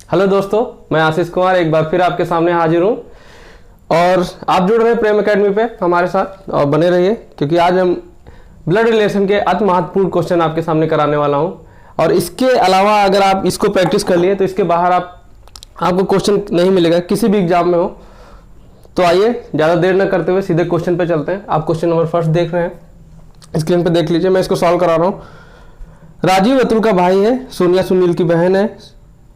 Hello दोस्तों, मैं आशीष कुमार एक बार फिर आपके सामने हाजिर हूँ और आप जुड़ रहे हैं प्रेम एकेडमी पे हमारे साथ और बने रहिए, क्योंकि आज हम ब्लड रिलेशन के अति महत्वपूर्ण क्वेश्चन आपके सामने कराने वाला हूँ। और इसके अलावा अगर आप इसको प्रैक्टिस कर लिए तो इसके बाहर आपको क्वेश्चन नहीं मिलेगा किसी भी एग्जाम में हो। तो आइए ज़्यादा देर न करते हुए सीधे क्वेश्चन पे चलते हैं। आप क्वेश्चन नंबर फर्स्ट देख रहे हैं, स्क्रीन पे देख लीजिए, मैं इसको सॉल्व करा रहा हूँ। राजीव अतुल का भाई है, सोनिया सुनील की बहन है,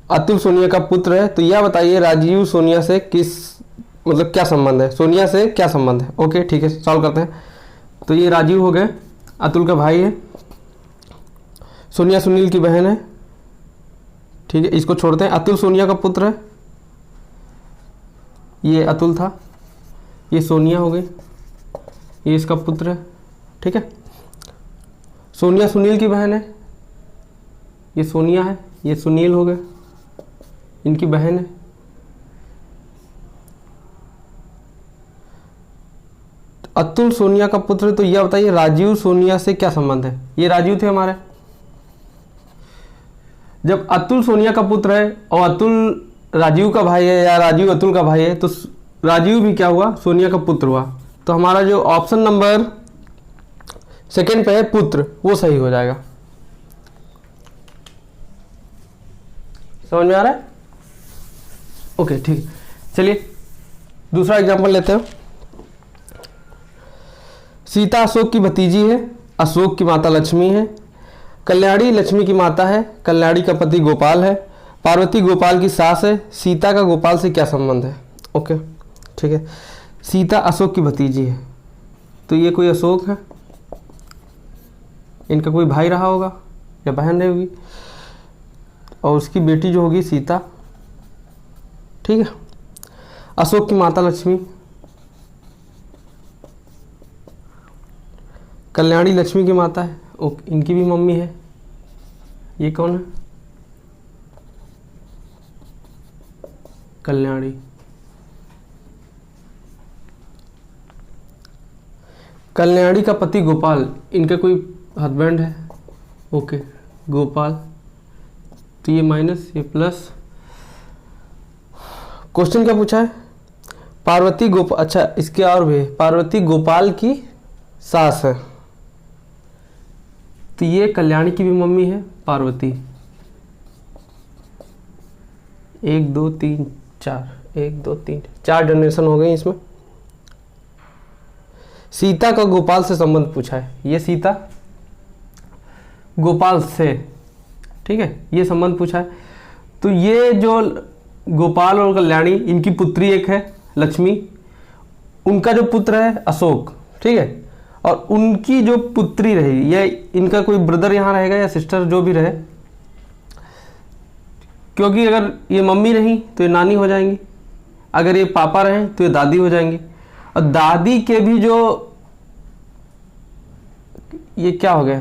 अतुल सोनिया का पुत्र है। तो यह बताइए राजीव सोनिया से क्या संबंध है, सोनिया से क्या संबंध है। ओके ठीक है, सॉल्व करते हैं। तो ये राजीव हो गए, अतुल का भाई है, सोनिया सुनील की बहन है। ठीक है, इसको छोड़ते हैं। अतुल सोनिया का पुत्र है, ये अतुल था, ये सोनिया हो गई, ये इसका पुत्र है। ठीक है, सोनिया सुनील की बहन है, ये सोनिया है, ये सुनील हो गए, इनकी बहन है। अतुल सोनिया का पुत्र, तो यह बताइए राजीव सोनिया से क्या संबंध है। ये राजीव थे हमारे। जब अतुल सोनिया का पुत्र है और अतुल राजीव का भाई है या राजीव अतुल का भाई है, तो राजीव भी क्या हुआ, सोनिया का पुत्र हुआ। तो हमारा जो ऑप्शन नंबर सेकंड पे है पुत्र, वो सही हो जाएगा। समझ में आ रहा है? ओके ठीक, चलिए दूसरा एग्जांपल लेते हैं। सीता अशोक की भतीजी है, अशोक की माता लक्ष्मी है, कल्याणी लक्ष्मी की माता है, कल्याणी का पति गोपाल है, पार्वती गोपाल की सास है। सीता का गोपाल से क्या संबंध है। ओके ठीक है, सीता अशोक की भतीजी है, तो ये कोई अशोक है, इनका कोई भाई रहा होगा या बहन रही होगी, और उसकी बेटी जो होगी सीता। ठीक है, अशोक की माता लक्ष्मी, कल्याणी लक्ष्मी की माता है, इनकी भी मम्मी है। ये कौन है, कल्याणी। कल्याणी का पति गोपाल, इनका कोई हस्बैंड है। ओके, गोपाल, तो ये माइनस ये प्लस। क्वेश्चन क्या पूछा है, पार्वती गोपाल, अच्छा इसके और भी, पार्वती गोपाल की सास है, तो ये कल्याणी की भी मम्मी है पार्वती। 1 2 3 4, 1 2 3 4 जनरेशन हो गई इसमें। सीता का गोपाल से संबंध पूछा है, ये सीता गोपाल से, ठीक है, ये संबंध पूछा है। तो ये जो गोपाल और कल्याणी, इनकी पुत्री एक है लक्ष्मी, उनका जो पुत्र है अशोक। ठीक है, और उनकी जो पुत्री रहेगी, या इनका कोई ब्रदर यहाँ रहेगा या सिस्टर जो भी रहे, क्योंकि अगर ये मम्मी रही तो ये नानी हो जाएंगी, अगर ये पापा रहे तो ये दादी हो जाएंगी। और दादी के भी जो, ये क्या हो गया,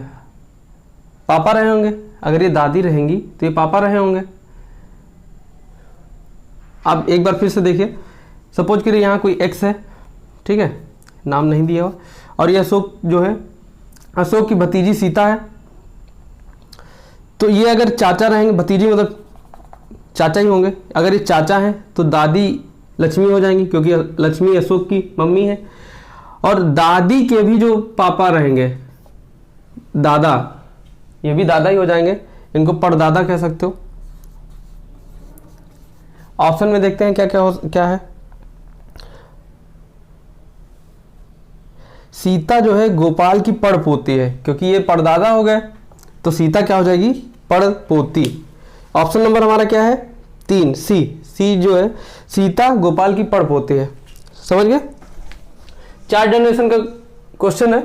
पापा रहे होंगे। अगर ये दादी रहेंगी तो ये पापा रहे होंगे। अब एक बार फिर से देखिए, सपोज करिए यहाँ कोई एक्स है, ठीक है, नाम नहीं दिया हुआ, और ये अशोक जो है, अशोक की भतीजी सीता है। तो ये अगर चाचा रहेंगे, भतीजी मतलब चाचा ही होंगे। अगर ये चाचा हैं तो दादी लक्ष्मी हो जाएंगी, क्योंकि लक्ष्मी अशोक की मम्मी है। और दादी के भी जो पापा रहेंगे, दादा, ये भी दादा ही हो जाएंगे, इनको परदादा कह सकते हो। ऑप्शन में देखते हैं क्या है। सीता जो है गोपाल की पड़पोती है, क्योंकि ये परदादा हो गए, तो सीता क्या हो जाएगी, पड़पोती। ऑप्शन नंबर हमारा क्या है, 3, सी जो है, सीता गोपाल की पड़पोती है। समझ गए, 4 जनरेशन का क्वेश्चन है,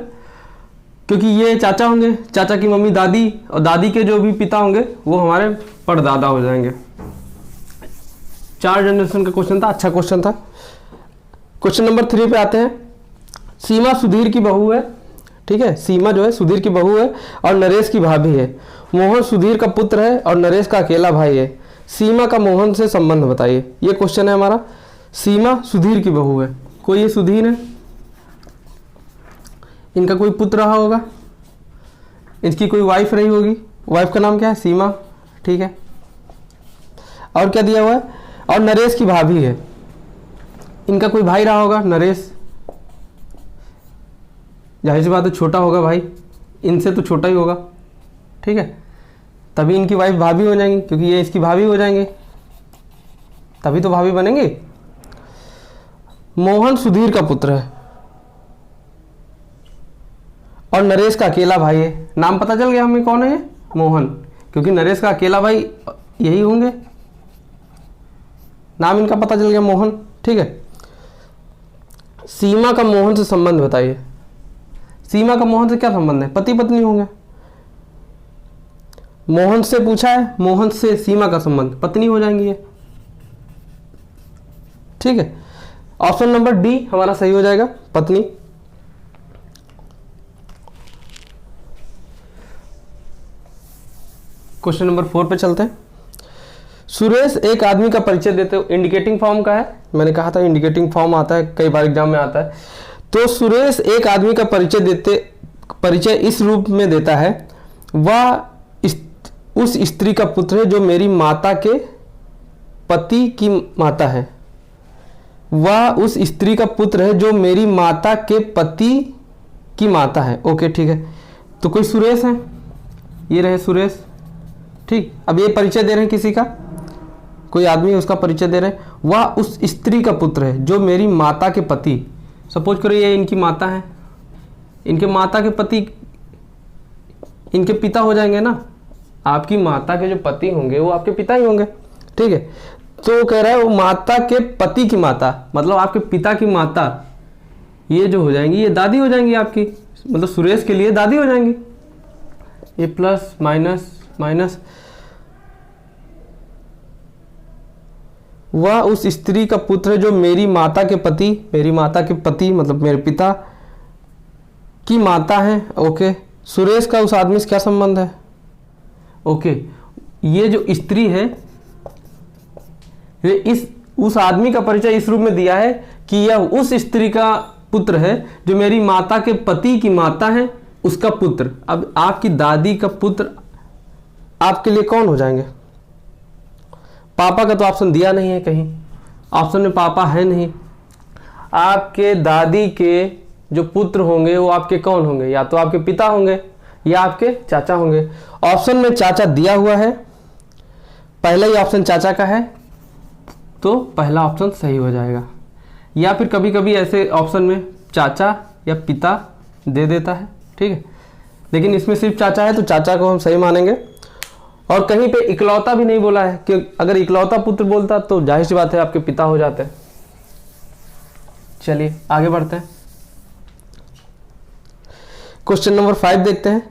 क्योंकि ये चाचा होंगे, चाचा की मम्मी दादी, और दादी के जो भी पिता होंगे वो हमारे परदादा हो जाएंगे। 4 जनरेशन का क्वेश्चन था, अच्छा क्वेश्चन था। क्वेश्चन नंबर 3 पे आते हैं। सीमा सुधीर की बहू है, ठीक है, सीमा जो है सुधीर की बहू है और नरेश की भाभी है। मोहन सुधीर का पुत्र है और नरेश का अकेला भाई है। सीमा का मोहन से संबंध बताइए। ये क्वेश्चन है हमारा। सीमा सुधीर की बहू है, कोई ये सुधीर है, इनका कोई पुत्र रहा होगा, इसकी कोई वाइफ रही होगी, वाइफ का नाम क्या है, सीमा। ठीक है, और क्या दिया हुआ है, और नरेश की भाभी है, इनका कोई भाई रहा होगा नरेश, जाहिर सी बात है छोटा होगा भाई, इनसे तो छोटा ही होगा, ठीक है, तभी इनकी वाइफ भाभी हो जाएंगी, क्योंकि ये इसकी भाभी हो जाएंगे, तभी तो भाभी बनेंगे। मोहन सुधीर का पुत्र है और नरेश का अकेला भाई है। नाम पता चल गया हमें कौन है ये, मोहन, क्योंकि नरेश का अकेला भाई यही होंगे, नाम इनका पता चल गया मोहन, ठीक है। सीमा का मोहन से संबंध बताइए। सीमा का मोहन से क्या संबंध है, पति पत्नी होंगे। मोहन से पूछा है, मोहन से सीमा का संबंध, पत्नी हो जाएंगी ये, ठीक है। ऑप्शन नंबर डी हमारा सही हो जाएगा, पत्नी। क्वेश्चन नंबर 4 पे चलते हैं। सुरेश एक आदमी का परिचय देते हो, इंडिकेटिंग फॉर्म का है, मैंने कहा था इंडिकेटिंग फॉर्म आता है, कई बार एग्जाम में आता है। तो सुरेश एक आदमी का परिचय इस रूप में देता है, वह उस स्त्री का पुत्र है जो मेरी माता के पति की माता है। वह उस स्त्री का पुत्र है जो मेरी माता के पति की माता है। ओके ठीक है, तो कोई सुरेश है, ये रहे सुरेश, ठीक। अब ये परिचय दे रहे हैं किसी का, कोई आदमी उसका परिचय दे रहे हैं, वह उस स्त्री का पुत्र है जो मेरी माता के पति, सपोज करो ये इनकी माता है, इनके माता के पति इनके पिता हो जाएंगे ना, आपकी माता के जो पति होंगे वो आपके पिता ही होंगे, ठीक है। तो कह रहा है वो माता के पति की माता, मतलब आपके पिता की माता, ये जो हो जाएंगी ये दादी हो जाएंगी आपकी, मतलब सुरेश के लिए दादी हो जाएंगी। ये प्लस माइनस माइनस, वह उस स्त्री का पुत्र है जो मेरी माता के पति मतलब मेरे पिता की माता है। ओके, सुरेश का उस आदमी से क्या संबंध है। ओके, ये जो स्त्री है ये उस आदमी का परिचय इस रूप में दिया है कि यह उस स्त्री का पुत्र है जो मेरी माता के पति की माता है, उसका पुत्र। अब आपकी दादी का पुत्र आपके लिए कौन हो जाएंगे। पापा का तो ऑप्शन दिया नहीं है, कहीं ऑप्शन में पापा है नहीं। आपके दादी के जो पुत्र होंगे वो आपके कौन होंगे, या तो आपके पिता होंगे या आपके चाचा होंगे। ऑप्शन में चाचा दिया हुआ है, पहला ही ऑप्शन चाचा का है, तो पहला ऑप्शन सही हो जाएगा। या फिर कभी कभी ऐसे ऑप्शन में चाचा या पिता दे देता है, ठीक है, लेकिन इसमें सिर्फ चाचा है तो चाचा को हम सही मानेंगे। और कहीं पे इकलौता भी नहीं बोला है, कि अगर इकलौता पुत्र बोलता तो जाहिर सी बात है आपके पिता हो जाते हैं। चलिए आगे बढ़ते हैं, क्वेश्चन नंबर 5 देखते हैं।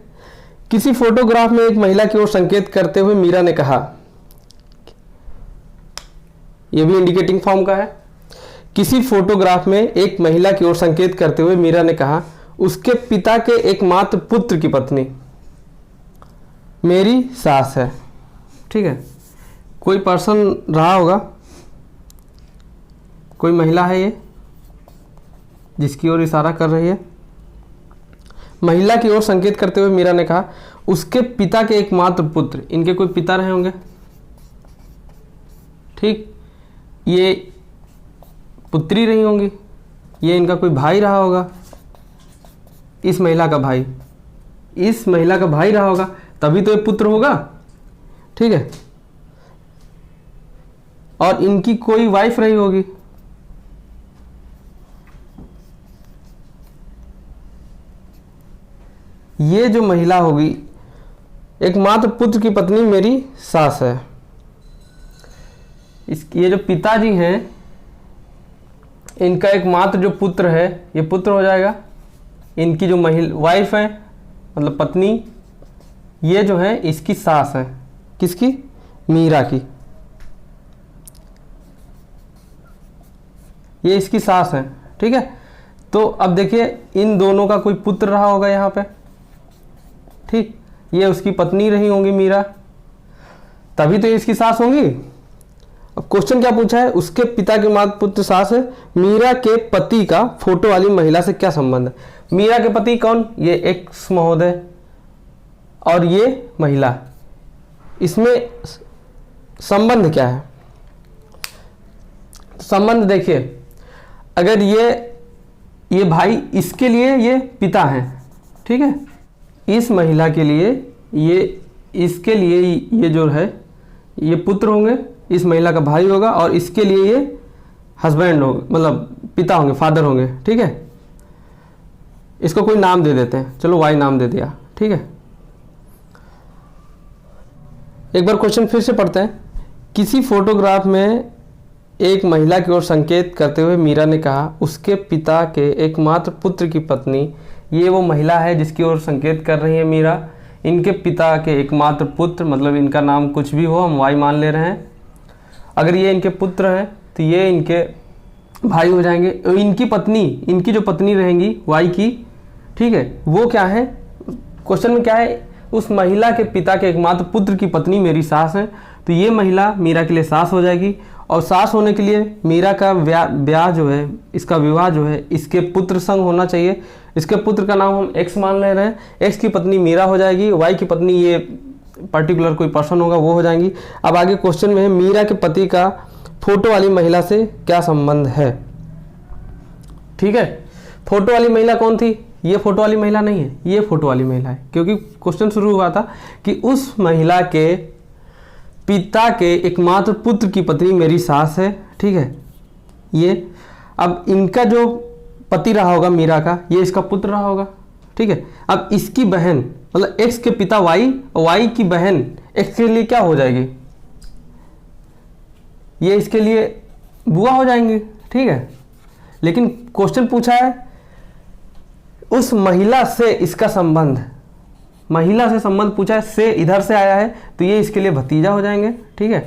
किसी फोटोग्राफ में एक महिला की ओर संकेत करते हुए मीरा ने कहा, यह भी इंडिकेटिंग फॉर्म का है। किसी फोटोग्राफ में एक महिला की ओर संकेत करते हुए मीरा ने कहा, उसके पिता के एकमात्र पुत्र की पत्नी मेरी सास है, ठीक है। कोई पर्सन रहा होगा, कोई महिला है ये जिसकी ओर इशारा कर रही है। महिला की ओर संकेत करते हुए मीरा ने कहा, उसके पिता के एकमात्र पुत्र, इनके कोई पिता रहे होंगे, ठीक, ये पुत्री रही होंगी, ये इनका कोई भाई रहा होगा, इस महिला का भाई रहा होगा, तभी तो ये पुत्र होगा, ठीक है। और इनकी कोई वाइफ रही होगी, ये जो महिला होगी एकमात्र पुत्र की पत्नी मेरी सास है। ये जो पिताजी हैं इनका एकमात्र जो पुत्र है ये पुत्र हो जाएगा। इनकी जो वाइफ है मतलब पत्नी, ये जो है इसकी सास है, किसकी, मीरा की, ये इसकी सास है, ठीक है। तो अब देखिए इन दोनों का कोई पुत्र रहा होगा यहाँ पे, ठीक, ये उसकी पत्नी रही होंगी मीरा, तभी तो ये इसकी सास होंगी। अब क्वेश्चन क्या पूछा है, उसके पिता के मात्र पुत्र सास है, मीरा के पति का फोटो वाली महिला से क्या संबंध है। मीरा के पति कौन, ये एक्स महोदय, और ये महिला, इसमें संबंध क्या है। संबंध देखिए, अगर ये भाई, इसके लिए ये पिता हैं, ठीक है, इस महिला के लिए इसके लिए ये जो है ये पुत्र होंगे, इस महिला का भाई होगा, और इसके लिए ये हस्बैंड होगा, मतलब पिता होंगे, फादर होंगे, ठीक है। इसको कोई नाम दे देते हैं, चलो वाई नाम दे दिया, ठीक है। एक बार क्वेश्चन फिर से पढ़ते हैं। किसी फोटोग्राफ में एक महिला की ओर संकेत करते हुए मीरा ने कहा, उसके पिता के एकमात्र पुत्र की पत्नी, ये वो महिला है जिसकी ओर संकेत कर रही है मीरा, इनके पिता के एकमात्र पुत्र, मतलब इनका नाम कुछ भी हो, हम वाई मान ले रहे हैं। अगर ये इनके पुत्र हैं तो ये इनके भाई हो जाएंगे। इनकी पत्नी, इनकी जो पत्नी रहेंगी वाई की, ठीक है, वो क्या है, क्वेश्चन में क्या है, उस महिला के पिता के एकमात्र पुत्र की पत्नी मेरी सास है, तो ये महिला मीरा के लिए सास हो जाएगी। और सास होने के लिए मीरा का ब्याह जो है, इसका विवाह जो है, इसके पुत्र संग होना चाहिए। इसके पुत्र का नाम हम एक्स मान ले रहे हैं, एक्स की पत्नी मीरा हो जाएगी, वाई की पत्नी ये पर्टिकुलर कोई पर्सन होगा वो हो जाएंगी। अब आगे क्वेश्चन में है, मीरा के पति का फोटो वाली महिला से क्या संबंध है, ठीक है। फोटो वाली महिला कौन थी, ये फोटो वाली महिला नहीं है, ये फोटो वाली महिला है, क्योंकि क्वेश्चन शुरू हुआ था कि उस महिला के पिता के एकमात्र पुत्र की पत्नी मेरी सास है, ठीक है। ये अब इनका जो पति रहा होगा मीरा का, ये इसका पुत्र रहा होगा, ठीक है। अब इसकी बहन, मतलब एक्स के पिता वाई, वाई की बहन एक्स के लिए क्या हो जाएगी, ये इसके लिए बुआ हो जाएंगे, ठीक है। लेकिन क्वेश्चन पूछा है उस महिला से इसका संबंध, महिला से संबंध पूछा है, से इधर से आया है, तो ये इसके लिए भतीजा हो जाएंगे, ठीक है।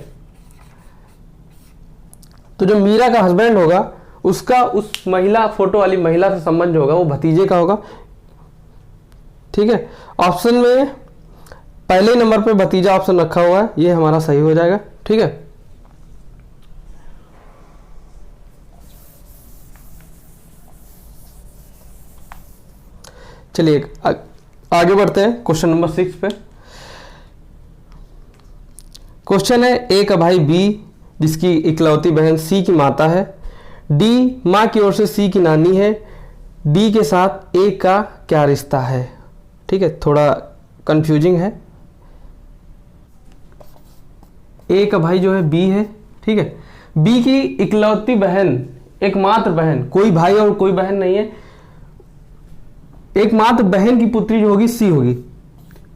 तो जो मीरा का हस्बैंड होगा उसका उस महिला, फोटो वाली महिला से संबंध जो होगा वो भतीजे का होगा, ठीक है। ऑप्शन में पहले नंबर पे भतीजा ऑप्शन रखा हुआ है, ये हमारा सही हो जाएगा, ठीक है। चलिए आगे बढ़ते हैं क्वेश्चन नंबर 6 पे। क्वेश्चन है, ए का भाई बी जिसकी इकलौती बहन सी की माता है, डी माँ की ओर से सी की नानी है, डी के साथ ए का क्या रिश्ता है, ठीक है। थोड़ा कंफ्यूजिंग है। ए का भाई जो है बी है, ठीक है। बी की इकलौती बहन, एकमात्र बहन, कोई भाई और कोई बहन नहीं है, एकमात्र बहन की पुत्री जो होगी सी होगी,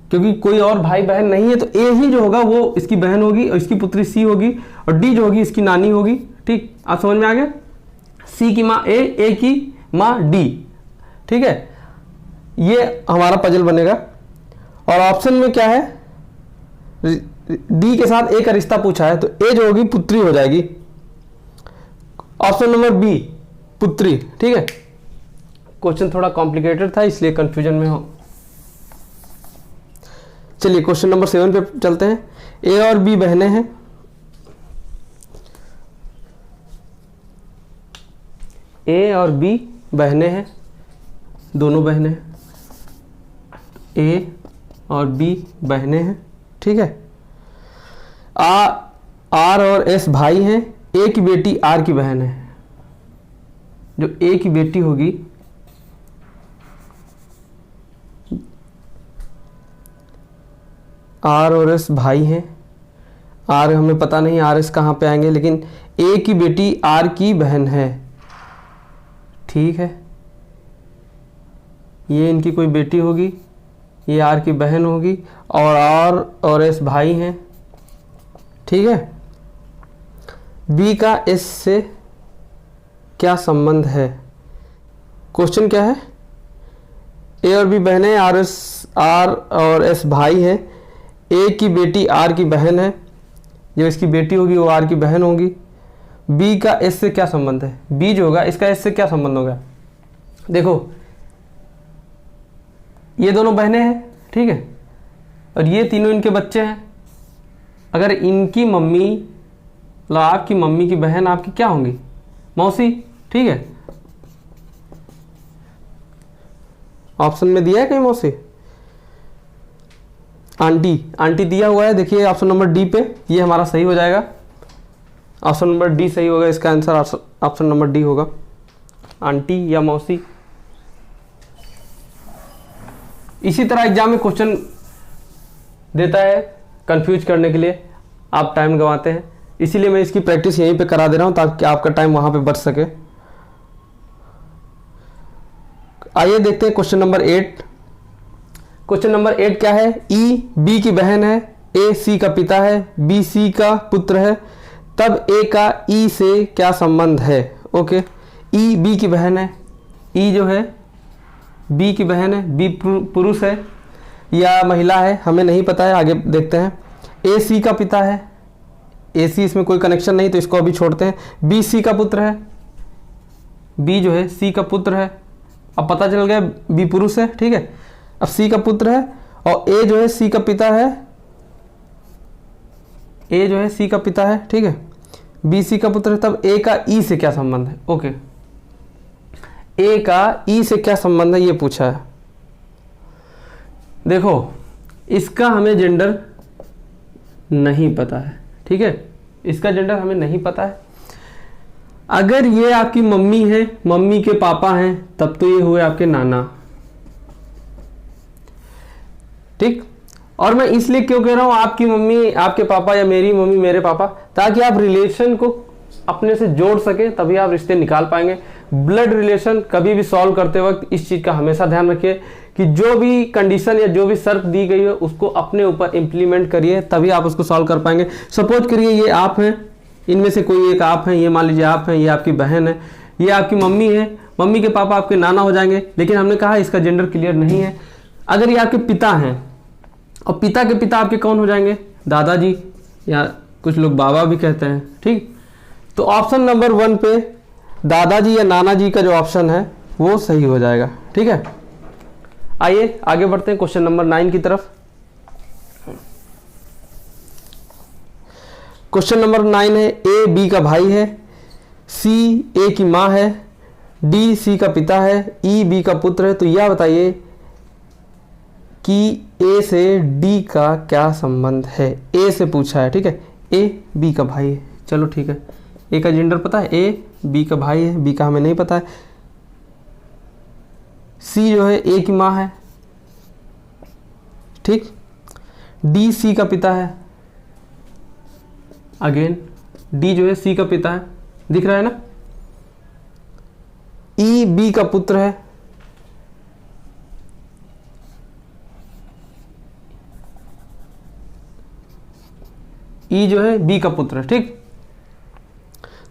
क्योंकि कोई और भाई बहन नहीं है, तो ए ही जो होगा वो इसकी बहन होगी और इसकी पुत्री सी होगी, और डी जो होगी इसकी नानी होगी, ठीक। आप समझ में आ गया, सी की माँ ए की माँ डी, ठीक है। ये हमारा पजल बनेगा। और ऑप्शन में क्या है, डी के साथ ए का रिश्ता पूछा है, तो ए जो होगी पुत्री हो जाएगी, ऑप्शन नंबर बी पुत्री, ठीक है। क्वेश्चन थोड़ा कॉम्प्लिकेटेड था इसलिए कंफ्यूजन में हो। चलिए क्वेश्चन नंबर 7 पे चलते हैं। ए और बी बहनें हैं, ए और बी बहनें हैं, दोनों बहनें हैं, ए और बी बहनें हैं, ठीक है। आर और एस भाई हैं, ए की बेटी आर की बहन है, जो ए की बेटी होगी आर और एस भाई हैं, आर हमें पता नहीं आर एस कहाँ पे आएंगे, लेकिन ए की बेटी आर की बहन है, ठीक है। ये इनकी कोई बेटी होगी, ये आर की बहन होगी, और आर और एस भाई हैं, ठीक है। बी का एस से क्या संबंध है, क्वेश्चन क्या है, ए और बी बहनें, आर और एस भाई हैं, ए की बेटी आर की बहन है, जो इसकी बेटी होगी वो आर की बहन होगी। बी का एस से क्या संबंध है, बी जो होगा इसका एस से क्या संबंध होगा, देखो ये दोनों बहनें हैं, ठीक है, और ये तीनों इनके बच्चे हैं। अगर इनकी मम्मी, मतलब आपकी मम्मी की बहन आपकी क्या होंगी, मौसी, ठीक है। ऑप्शन में दिया है कहीं मौसी, आंटी, आंटी दिया हुआ है, देखिए ऑप्शन नंबर डी पे, ये हमारा सही हो जाएगा। ऑप्शन नंबर डी सही होगा, इसका आंसर ऑप्शन नंबर डी होगा, आंटी या मौसी। इसी तरह एग्जाम में क्वेश्चन देता है कंफ्यूज करने के लिए, आप टाइम गंवाते हैं, इसीलिए मैं इसकी प्रैक्टिस यहीं पे करा दे रहा हूं ताकि आपका टाइम वहां पे बच सके। आइए देखते हैं क्वेश्चन नंबर 8। क्वेश्चन नंबर 8 क्या है? ई बी की बहन है, ए सी का पिता है, बी सी का पुत्र है, तब ए का ई से क्या संबंध है? ओके, ई बी की बहन है, ई जो है बी की बहन है, बी पुरुष है या महिला है हमें नहीं पता है, आगे देखते हैं। ए सी का पिता है, ए सी इसमें कोई कनेक्शन नहीं तो इसको अभी छोड़ते हैं। बी सी का पुत्र है, बी जो है सी का पुत्र है, अब पता चल गया बी पुरुष है, ठीक है। अब सी का पुत्र है और ए जो है सी का पिता है, ए जो है सी का पिता है, ठीक है, बी सी का पुत्र है, तब ए का ई से क्या संबंध है? ओके, ए का ई से क्या संबंध है ये पूछा है। देखो इसका हमें जेंडर नहीं पता है, ठीक है, इसका जेंडर हमें नहीं पता है। अगर ये आपकी मम्मी है, मम्मी के पापा हैं, तब तो ये हुए आपके नाना, ठीक। और मैं इसलिए क्यों कह रहा हूं आपकी मम्मी आपके पापा या मेरी मम्मी मेरे पापा, ताकि आप रिलेशन को अपने से जोड़ सके, तभी आप रिश्ते निकाल पाएंगे। ब्लड रिलेशन कभी भी सॉल्व करते वक्त इस चीज का हमेशा ध्यान रखिए कि जो भी कंडीशन या जो भी शर्त दी गई है उसको अपने ऊपर इंप्लीमेंट करिए, तभी आप उसको सॉल्व कर पाएंगे। सपोज करिए ये आप हैं, इनमें से कोई एक आप हैं, ये मान लीजिए आप हैं, ये आपकी बहन है, ये आपकी मम्मी है, मम्मी के पापा आपके नाना हो जाएंगे, लेकिन हमने कहा इसका जेंडर क्लियर नहीं है। अगर ये आपके पिता हैं और पिता के पिता आपके कौन हो जाएंगे? दादाजी, या कुछ लोग बाबा भी कहते हैं, ठीक। तो ऑप्शन नंबर 1 पे दादाजी या नाना जी का जो ऑप्शन है वो सही हो जाएगा, ठीक है। आइए आगे बढ़ते हैं क्वेश्चन नंबर 9 की तरफ। क्वेश्चन नंबर 9 है, ए बी का भाई है, सी ए की माँ है, डी सी का पिता है, ई बी का पुत्र है, तो यह बताइए कि ए से डी का क्या संबंध है? ए से पूछा है, ठीक है, ए बी का भाई है, चलो ठीक है, ए का जेंडर पता है, ए बी का भाई है, बी का हमें नहीं पता है। सी जो है ए की माँ है, ठीक। डी सी का पिता है, अगेन डी जो है सी का पिता है, दिख रहा है ना। ई बी का पुत्र है, ई जो है बी का पुत्र है, ठीक।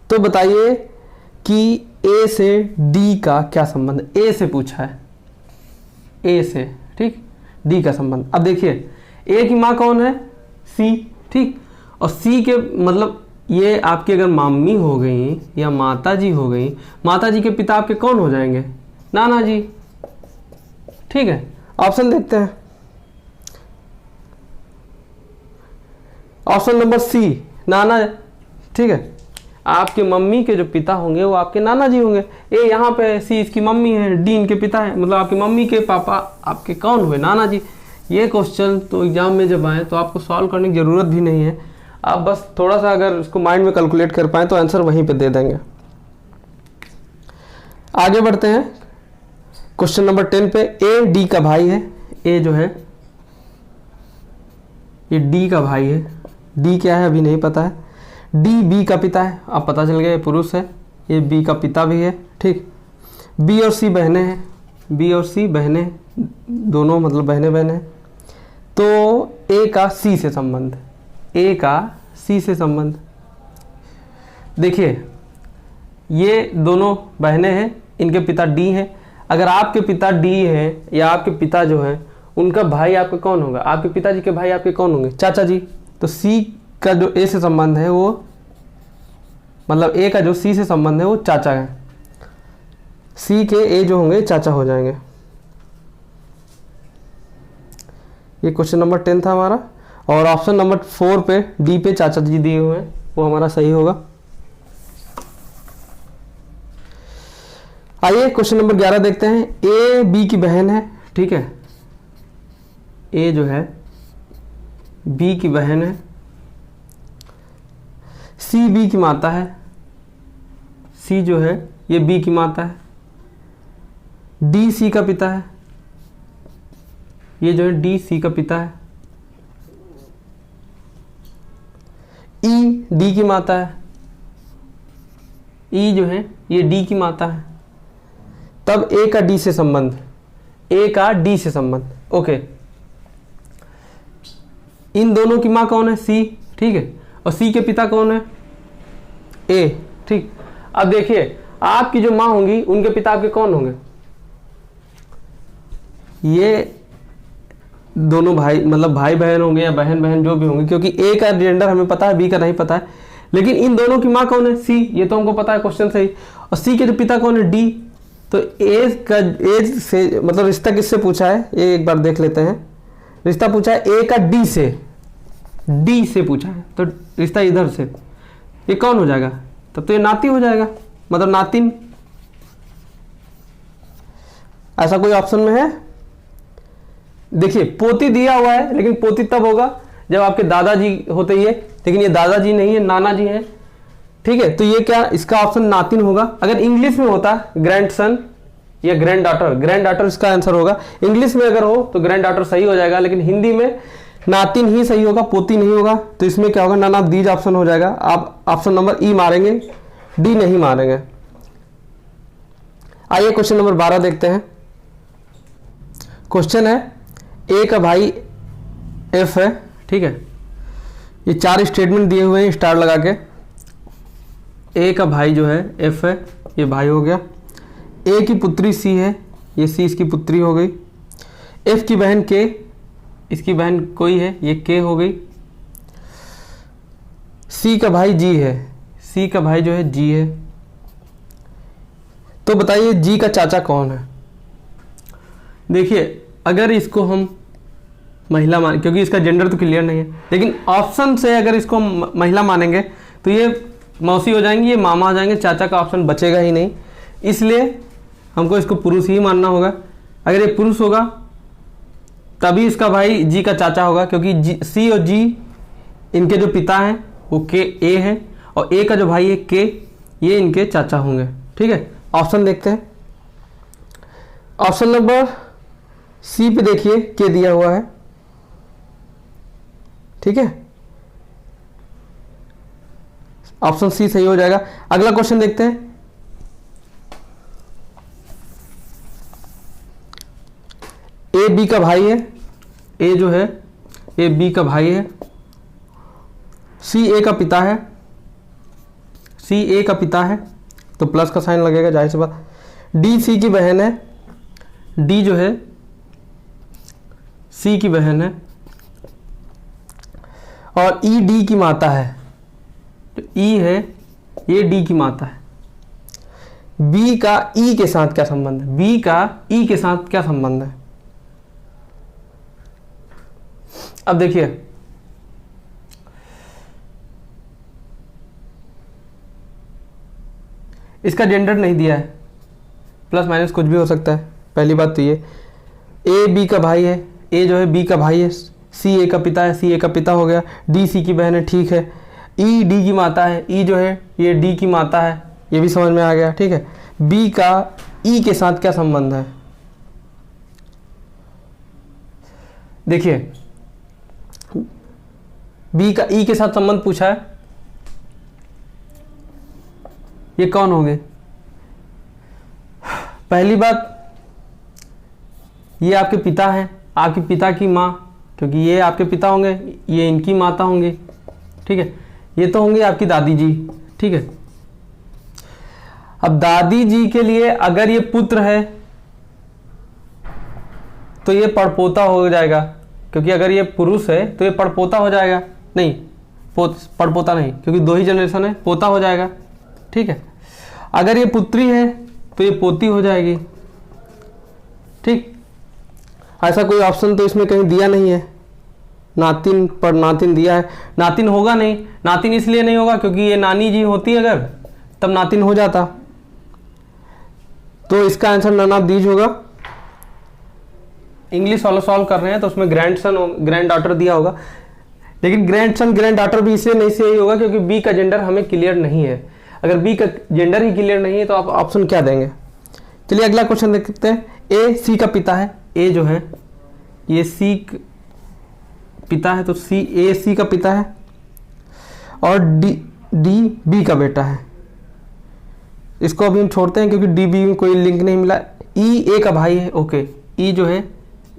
तो बताइए कि ए से डी का क्या संबंध है? ए से पूछा है, ए से, ठीक, डी का संबंध। अब देखिए ए की माँ कौन है? सी, ठीक, और सी के मतलब ये आपकी अगर मामी हो गई या माता जी हो गई, माता जी के पिता आपके कौन हो जाएंगे? नाना जी, ठीक है। ऑप्शन देखते हैं, ऑप्शन नंबर सी नाना, ठीक है। आपके मम्मी के जो पिता होंगे वो आपके नाना जी होंगे। ए यहाँ पे, सी इसकी मम्मी है, डी इनके पिता है, मतलब आपकी मम्मी के पापा आपके कौन हुए? नाना जी। ये क्वेश्चन तो एग्जाम में जब आए तो आपको सॉल्व करने की ज़रूरत भी नहीं है, आप बस थोड़ा सा अगर इसको माइंड में कैलकुलेट कर पाएँ तो आंसर वहीं पे दे देंगे। आगे बढ़ते हैं क्वेश्चन नंबर 10 पे। ए डी का भाई है, ए जो है ये डी का भाई है, डी क्या है अभी नहीं पता है। डी बी का पिता है, अब पता चल गया ये पुरुष है, ये बी का पिता भी है, ठीक। बी और सी बहनें हैं, बी और सी बहनें दोनों मतलब बहनें बहनें। तो ए का सी से संबंध, ए का सी से संबंध। देखिए ये दोनों बहनें हैं, इनके पिता डी हैं। अगर आपके पिता डी हैं या आपके पिता जो हैं उनका भाई आपका कौन होगा? आपके पिताजी के भाई आपके कौन होंगे? चाचा जी। तो सी का जो ए से संबंध है वो मतलब ए का जो सी से संबंध है वो चाचा है, सी के ए जो होंगे चाचा हो जाएंगे। ये क्वेश्चन नंबर 10 था हमारा, और ऑप्शन नंबर 4 पे डी पे चाचा जी दिए हुए हैं, वो हमारा सही होगा। आइए क्वेश्चन नंबर 11 देखते हैं। ए बी की बहन है, ठीक है, ए जो है बी की बहन है, सी बी की माता है, सी जो है ये बी की माता है, डी सी का पिता है, ये जो है डी सी का पिता है, ई डी की माता है, ई जो है ये डी की माता है। तब ए का डी से संबंध, ए का डी से संबंध, ओके। इन दोनों की माँ कौन है? सी, ठीक है। और सी के पिता कौन है? ए, ठीक। अब देखिए आपकी जो माँ होंगी उनके पिता आपके कौन होंगे? ये दोनों भाई, मतलब भाई बहन होंगे या बहन बहन जो भी होंगे, क्योंकि ए का जेंडर हमें पता है, बी का नहीं पता है। लेकिन इन दोनों की माँ कौन है? सी, ये तो हमको पता है क्वेश्चन से ही। और सी के जो पिता कौन है? डी। तो ए का एज से मतलब रिश्ता किससे पूछा है ये एक बार देख लेते हैं। रिश्ता पूछा है ए का डी से, डी से पूछा है, तो रिश्ता इधर से, ये कौन हो जाएगा? तब तो ये नाती हो जाएगा, मतलब नातिन। ऐसा कोई ऑप्शन में है? देखिए पोती दिया हुआ है, लेकिन पोती तब होगा जब आपके दादाजी होते ही है, लेकिन ये दादाजी नहीं है, नाना जी है, ठीक है। तो ये क्या, इसका ऑप्शन नातिन होगा। अगर इंग्लिश में होता ग्रैंड सन या ग्रैंड डॉटर, ग्रैंड डॉटर इसका आंसर होगा। इंग्लिश में अगर हो तो ग्रैंड डॉटर सही हो जाएगा, लेकिन हिंदी में नातिन ही सही होगा, पोती नहीं होगा। तो इसमें क्या होगा? नन ऑफ दीज ऑप्शन हो जाएगा। आप ऑप्शन नंबर ई मारेंगे, डी नहीं मारेंगे। आइए क्वेश्चन नंबर 12 देखते हैं। क्वेश्चन है ए का भाई एफ है, ठीक है। ये 4 स्टेटमेंट दिए हुए हैं स्टार लगा के। ए का भाई जो है एफ है, ये भाई हो गया। ए की पुत्री सी है, ये सी इसकी पुत्री हो गई। एफ की बहन के, इसकी बहन कोई है, ये के हो गई। सी का भाई जी है, सी का भाई जो है जी है। तो बताइए जी का चाचा कौन है? देखिए अगर इसको हम महिला मान, क्योंकि इसका जेंडर तो क्लियर नहीं है, लेकिन ऑप्शन से अगर इसको महिला मानेंगे तो ये मौसी हो जाएंगी, ये मामा हो जाएंगे, चाचा का ऑप्शन बचेगा ही नहीं। इसलिए हमको इसको पुरुष ही मानना होगा। अगर ये पुरुष होगा तभी इसका भाई जी का चाचा होगा, क्योंकि सी और जी इनके जो पिता हैं वो के ए है, और ए का जो भाई है के, ये इनके चाचा होंगे, ठीक है। ऑप्शन देखते हैं। ऑप्शन नंबर सी पे देखिए के दिया हुआ है, ठीक है। ऑप्शन सी सही हो जाएगा। अगला क्वेश्चन देखते हैं। ए बी का भाई है, ए जो है ए बी का भाई है। सी ए का पिता है, सी ए का पिता है, तो प्लस का साइन लगेगा जाहिर सी बात। डी सी की बहन है, डी जो है सी की बहन है। और ई डी की माता है, तो ई है ये डी की माता है। बी का ई के साथ क्या संबंध है? बी का ई के साथ क्या संबंध है? अब देखिए इसका जेंडर नहीं दिया है, प्लस माइनस कुछ भी हो सकता है। पहली बात तो ये ए बी का भाई है, ए जो है बी का भाई है, सी ए का पिता है, सी ए का पिता हो गया। डी सी की बहन है, ठीक है। ई डी की माता है, ई जो है ये डी की माता है, ये भी समझ में आ गया, ठीक है। बी का ई के साथ क्या संबंध है? देखिए बी का ई के साथ संबंध पूछा है, ये कौन होंगे? पहली बात ये आपके पिता हैं, आपके पिता की माँ, क्योंकि ये आपके पिता होंगे, ये इनकी माता होंगी, ठीक है। ये तो होंगे आपकी दादी जी, ठीक है। अब दादी जी के लिए अगर ये पुत्र है तो ये पड़पोता हो जाएगा, क्योंकि अगर ये पुरुष है तो ये पड़पोता हो जाएगा। नहीं, पड़पोता नहीं, क्योंकि 2 ही जनरेशन है, पोता हो जाएगा, ठीक है। अगर ये पुत्री है तो ये पोती हो जाएगी, ठीक। ऐसा कोई ऑप्शन तो इसमें कहीं दिया नहीं है। नातिन पर नातिन दिया है, नातिन होगा नहीं। नातिन इसलिए नहीं होगा क्योंकि ये नानी जी होती अगर तब नातिन हो जाता। तो इसका आंसर नन ऑफ दीज होगा। इंग्लिश वाला सॉल्व कर रहे हैं तो उसमें ग्रैंड सन ग्रैंड डॉटर दिया होगा। लेकिन ग्रैंडसन ग्रैंड डॉटर भी इसलिए नहीं सही होगा क्योंकि बी का जेंडर हमें क्लियर नहीं है। अगर बी का जेंडर ही क्लियर नहीं है तो आप ऑप्शन क्या देंगे। चलिए अगला क्वेश्चन देखते हैं। ए सी का पिता है, ए जो है ये सी पिता है, तो सी ए सी का पिता है और डी डी बी का बेटा है। इसको अभी हम छोड़ते हैं क्योंकि डी बी में कोई लिंक नहीं मिला। ई ए का भाई है, ओके, ई जो है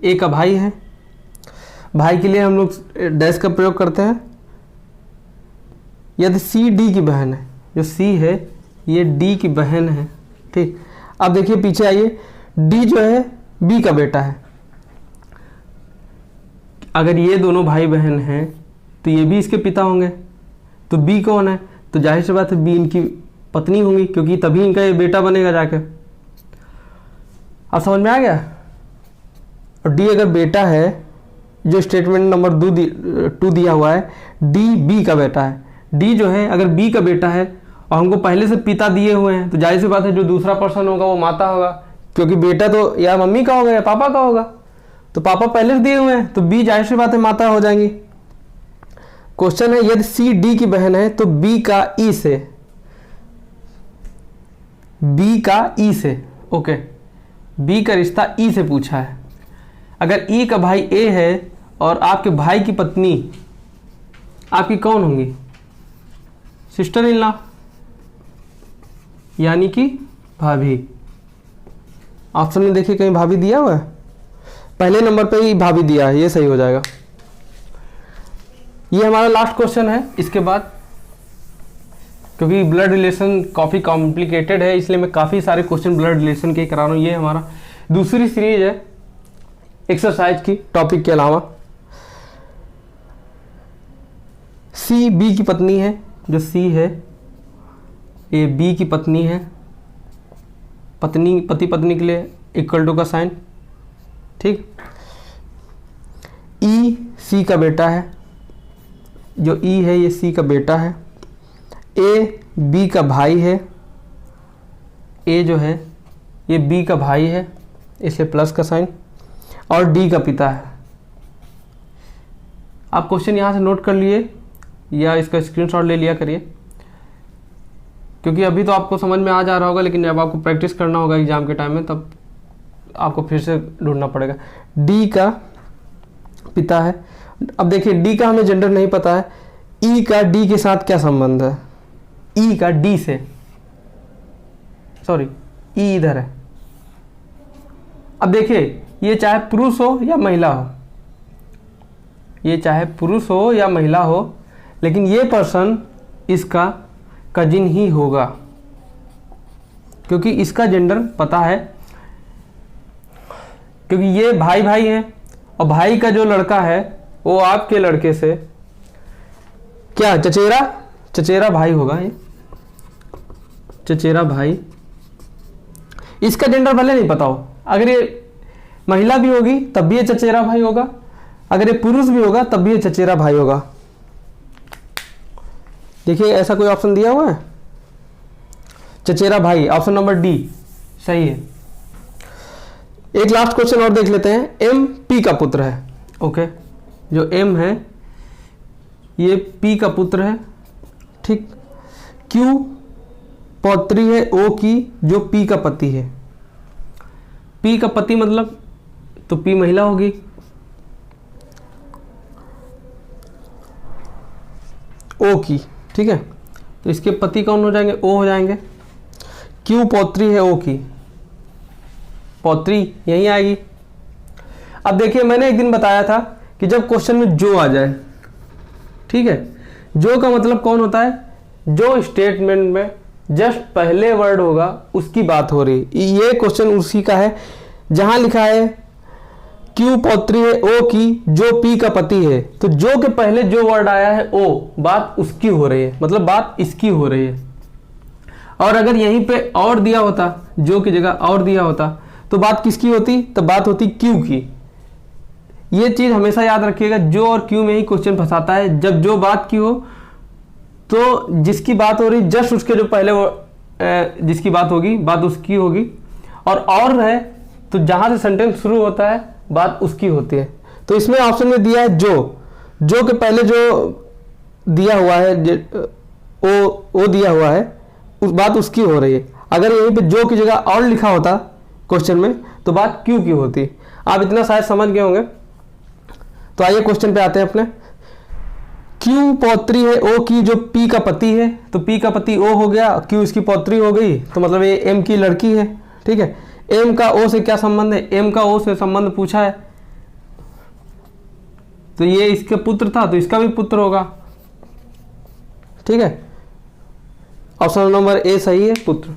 ए का भाई है। भाई के लिए हम लोग डैश का प्रयोग करते हैं। यदि सी डी की बहन है, जो सी है ये डी की बहन है, ठीक। अब देखिए पीछे आइए, डी जो है बी का बेटा है। अगर ये दोनों भाई बहन हैं तो ये भी इसके पिता होंगे, तो बी कौन है, तो जाहिर सी बात है बी इनकी पत्नी होंगी क्योंकि तभी इनका ये बेटा बनेगा जाके। अब समझ में आ गया। और डी अगर बेटा है, जो स्टेटमेंट नंबर 2 दिया हुआ है, डी बी का बेटा है। डी जो है अगर बी का बेटा है और हमको पहले से पिता दिए हुए हैं तो जाहिर सी बात है जो दूसरा पर्सन होगा वो माता होगा, क्योंकि बेटा तो या मम्मी का होगा या पापा का होगा, तो पापा पहले से दिए हुए हैं तो बी जाहिर सी बात है माता हो जाएंगी। क्वेश्चन है यदि सी डी की बहन है तो बी का ई से, बी का ई से, ओके, बी का रिश्ता ई से पूछा है। अगर ई का भाई ए है और आपके भाई की पत्नी आपकी कौन होंगी, सिस्टर इन लॉ यानी कि भाभी। ऑप्शन में देखिए कहीं भाभी दिया हुआ है, पहले नंबर पे ही भाभी दिया है, ये सही हो जाएगा। ये हमारा लास्ट क्वेश्चन है। इसके बाद क्योंकि ब्लड रिलेशन काफ़ी कॉम्प्लिकेटेड है इसलिए मैं काफ़ी सारे क्वेश्चन ब्लड रिलेशन के करा रहा हूँ। ये हमारा दूसरी सीरीज है एक्सरसाइज की टॉपिक के अलावा। सी बी की पत्नी है, जो सी है ये बी की पत्नी है। पत्नी पति पत्नी के लिए इक्वल टू का साइन, ठीक। ई सी का बेटा है, जो ई है ये सी का बेटा है। ए बी का भाई है, ए जो है ये बी का भाई है इसलिए प्लस का साइन, और डी का पिता है। आप क्वेश्चन यहाँ से नोट कर लिए या इसका स्क्रीनशॉट ले लिया करिए, क्योंकि अभी तो आपको समझ में आ जा रहा होगा लेकिन जब आपको प्रैक्टिस करना होगा एग्जाम के टाइम में तब आपको फिर से ढूंढना पड़ेगा। डी का पिता है। अब देखिए डी का हमें जेंडर नहीं पता है, ई का डी के साथ क्या संबंध है, ई का डी से, सॉरी ई इधर है। अब देखिए ये चाहे पुरुष हो या महिला हो, ये चाहे पुरुष हो या महिला हो, लेकिन ये पर्सन इसका कजिन ही होगा क्योंकि इसका जेंडर पता है, क्योंकि ये भाई भाई है और भाई का जो लड़का है वो आपके लड़के से क्या चचेरा भाई होगा, ये चचेरा भाई। इसका जेंडर भले नहीं पता हो, अगर ये महिला भी होगी तब भी ये चचेरा भाई होगा, अगर ये पुरुष भी होगा तब भी ये चचेरा भाई होगा। देखिए ऐसा कोई ऑप्शन दिया हुआ है, चचेरा भाई, ऑप्शन नंबर डी सही है। एक लास्ट क्वेश्चन और देख लेते हैं। एम पी का पुत्र है, ओके, जो एम है ये पी का पुत्र है, ठीक। क्यू पौत्री है ओ की, जो पी का पति है। पी का पति मतलब तो पी महिला होगी, ओ की, ठीक है, तो इसके पति कौन हो जाएंगे, ओ हो जाएंगे। क्यू पौत्री है ओ की, पौत्री यही आएगी। अब देखिए मैंने एक दिन बताया था कि जब क्वेश्चन में जो आ जाए, ठीक है, जो का मतलब कौन होता है, जो स्टेटमेंट में जस्ट पहले वर्ड होगा उसकी बात हो रही। ये क्वेश्चन उसी का है जहां लिखा है क्यू पौत्री है ओ की, जो पी का पति है, तो जो के पहले जो वर्ड आया है ओ, बात उसकी हो रही है, मतलब बात इसकी हो रही है। और अगर यहीं पे और दिया होता, जो की जगह और दिया होता, तो बात किसकी होती, तो बात होती क्यू की। ये चीज हमेशा याद रखिएगा, जो और क्यू में ही क्वेश्चन फंसाता है। जब जो बात की हो तो जिसकी बात हो रही जस्ट उसके जो पहले जिसकी बात होगी बात उसकी होगी, और है तो जहां से सेंटेंस शुरू होता है बात उसकी होती है। तो इसमें ऑप्शन में दिया है जो, जो कि पहले जो दिया हुआ है ओ दिया हुआ है उस बात उसकी हो रही है। अगर यहीं पे जो की जगह और लिखा होता क्वेश्चन में तो बात क्यों की होती। आप इतना शायद समझ गए होंगे। तो आइए क्वेश्चन पे आते हैं अपने। क्यू पौत्री है ओ की जो पी का पति है, तो पी का पति ओ हो गया, क्यू इसकी पौत्री हो गई, तो मतलब ये एम की लड़की है। ठीक है, एम का ओ से क्या संबंध है, एम का ओ से संबंध पूछा है, तो ये इसके पुत्र था तो इसका भी पुत्र होगा। ठीक है, ऑप्शन नंबर ए सही है, पुत्र।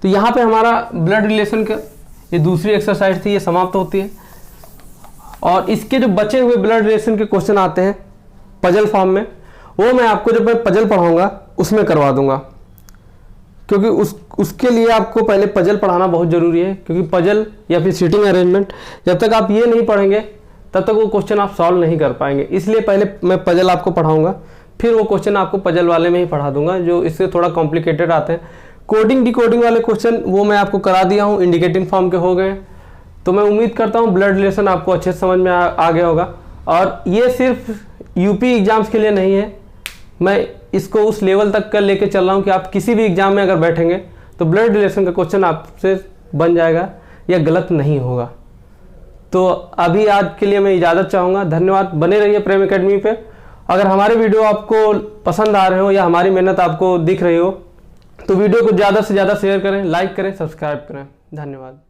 तो यहाँ पे हमारा ब्लड रिलेशन का ये दूसरी एक्सरसाइज थी, ये समाप्त होती है। और इसके जो बचे हुए ब्लड रिलेशन के क्वेश्चन आते हैं पजल फॉर्म में, वो मैं आपको जब मैं पजल पढ़ाऊंगा उसमें करवा दूंगा, क्योंकि उसके लिए आपको पहले पजल पढ़ाना बहुत ज़रूरी है। क्योंकि पजल या फिर सीटिंग अरेंजमेंट जब तक आप ये नहीं पढ़ेंगे तब तक वो क्वेश्चन आप सॉल्व नहीं कर पाएंगे। इसलिए पहले मैं पजल आपको पढ़ाऊंगा, फिर वो क्वेश्चन आपको पजल वाले में ही पढ़ा दूंगा जो इससे थोड़ा कॉम्प्लिकेटेड आते हैं। कोडिंग डिकोडिंग वाले क्वेश्चन वो मैं आपको करा दिया हूँ, इंडिकेटिंग फॉर्म के हो गए। तो मैं उम्मीद करता हूँ ब्लड रिलेशन आपको अच्छे से समझ में आ गया होगा। और ये सिर्फ यूपी एग्जाम्स के लिए नहीं है, मैं इसको उस लेवल तक कर लेके चल रहा हूँ कि आप किसी भी एग्जाम में अगर बैठेंगे तो ब्लड रिलेशन का क्वेश्चन आपसे बन जाएगा या गलत नहीं होगा। तो अभी आज के लिए मैं इजाज़त चाहूँगा। धन्यवाद। बने रहिए प्रेम एकेडमी पे। अगर हमारे वीडियो आपको पसंद आ रहे हो या हमारी मेहनत आपको दिख रही हो तो वीडियो को ज़्यादा से ज़्यादा शेयर करें, लाइक करें, सब्सक्राइब करें। धन्यवाद।